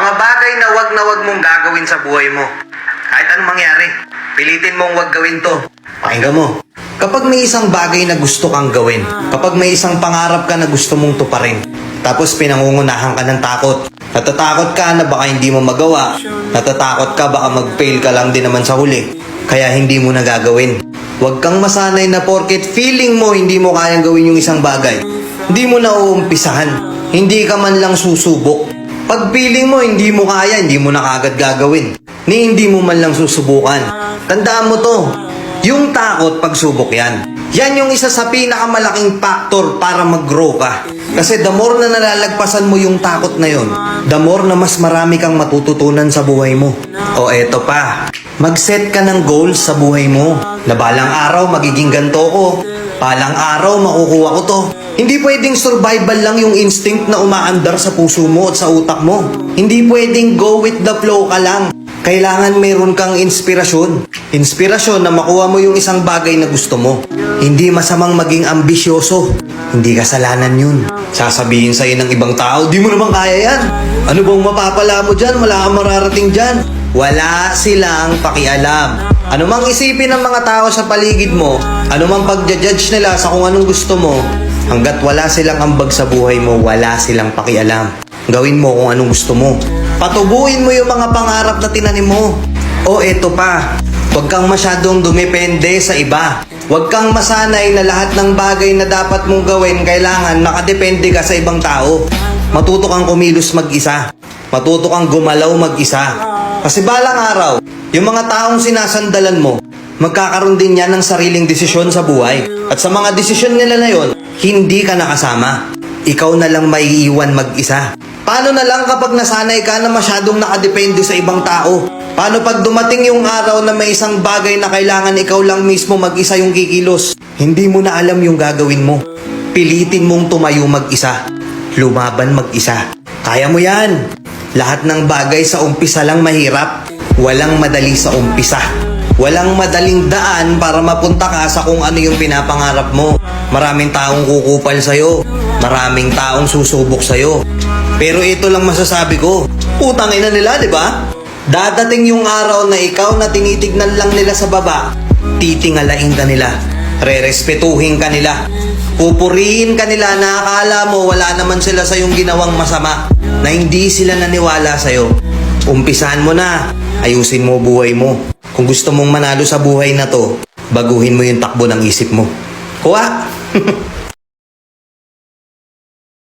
Mga bagay na wag mong gagawin sa buhay mo. Kahit anong mangyari, pilitin mong wag gawin to. Pakinggan mo. Kapag may isang bagay na gusto kang gawin, kapag may isang pangarap ka na gusto mong tuparin, tapos pinangungunahan ka ng takot, natatakot ka na baka hindi mo magawa, natatakot ka baka mag-fail ka lang din naman sa huli, kaya hindi mo na gagawin. Huwag kang masanay na porket feeling mo hindi mo kayang gawin yung isang bagay, hindi mo na uumpisahan, hindi ka man lang susubok. Pag feeling mo hindi mo kaya, hindi mo na kagad gagawin, ni hindi mo man lang susubukan. Tandaan mo to, yung takot pagsubok yan. Yan yung isa sa pinakamalaking factor para mag-grow ka. Kasi the more na nalalagpasan mo yung takot na yon, the more na mas marami kang matututunan sa buhay mo. O eto pa, mag-set ka ng goals sa buhay mo. Na balang araw magiging ganto ko, balang araw makukuha ko to. Hindi pwedeng survival lang yung instinct na umaandar sa puso mo at sa utak mo. Hindi pwedeng go with the flow ka lang. Kailangan meron kang inspirasyon. Inspirasyon na makuha mo yung isang bagay na gusto mo. Hindi masamang maging ambisyoso. Hindi kasalanan yun. Sasabihin sa'yo ng ibang tao, di mo naman kaya yan. Ano bang mapapala mo dyan? Wala kang mararating dyan. Wala silang pakialam. Ano mang isipin ng mga tao sa paligid mo, ano mang pagja-judge nila sa kung anong gusto mo, hanggat wala silang ambag sa buhay mo, wala silang pakialam. Gawin mo kung anong gusto mo. Patubuin mo yung mga pangarap na tinanim mo. O eto pa, huwag kang masyadong dumepende sa iba. Huwag kang masanay na lahat ng bagay na dapat mong gawin kailangan nakadepende ka sa ibang tao. Matuto kang kumilos mag-isa. Matuto kang gumalaw mag-isa. Kasi balang araw, yung mga taong sinasandalan mo, magkakaroon din yan ng sariling desisyon sa buhay. At sa mga desisyon nila na yon, hindi ka nakasama. Ikaw na lang maiiwan mag-isa. Paano na lang kapag nasanay ka na masyadong nakadepende sa ibang tao? Paano pag dumating yung araw na may isang bagay na kailangan ikaw lang mismo mag-isa yung kikilos? Hindi mo na alam yung gagawin mo. Pilitin mong tumayo mag-isa. Lumaban mag-isa. Kaya mo yan. Lahat ng bagay sa umpisa lang mahirap. Walang madali sa umpisa. Walang madaling daan para mapunta ka sa kung ano yung pinapangarap mo. Maraming taong kukupal sa'yo. Maraming taong susubok sa'yo. Pero ito lang masasabi ko, putang ina nila, di ba? Dadating yung araw na ikaw na tinitignan lang nila sa baba, titingalain ka nila, rerespetuhin ka nila, pupurihin ka nila na akala mo wala naman sila sa yung ginawang masama, na hindi sila naniwala sa'yo. Umpisahan mo na, ayusin mo buhay mo. Kung gusto mong manalo sa buhay na to, baguhin mo yung takbo ng isip mo. Kuha!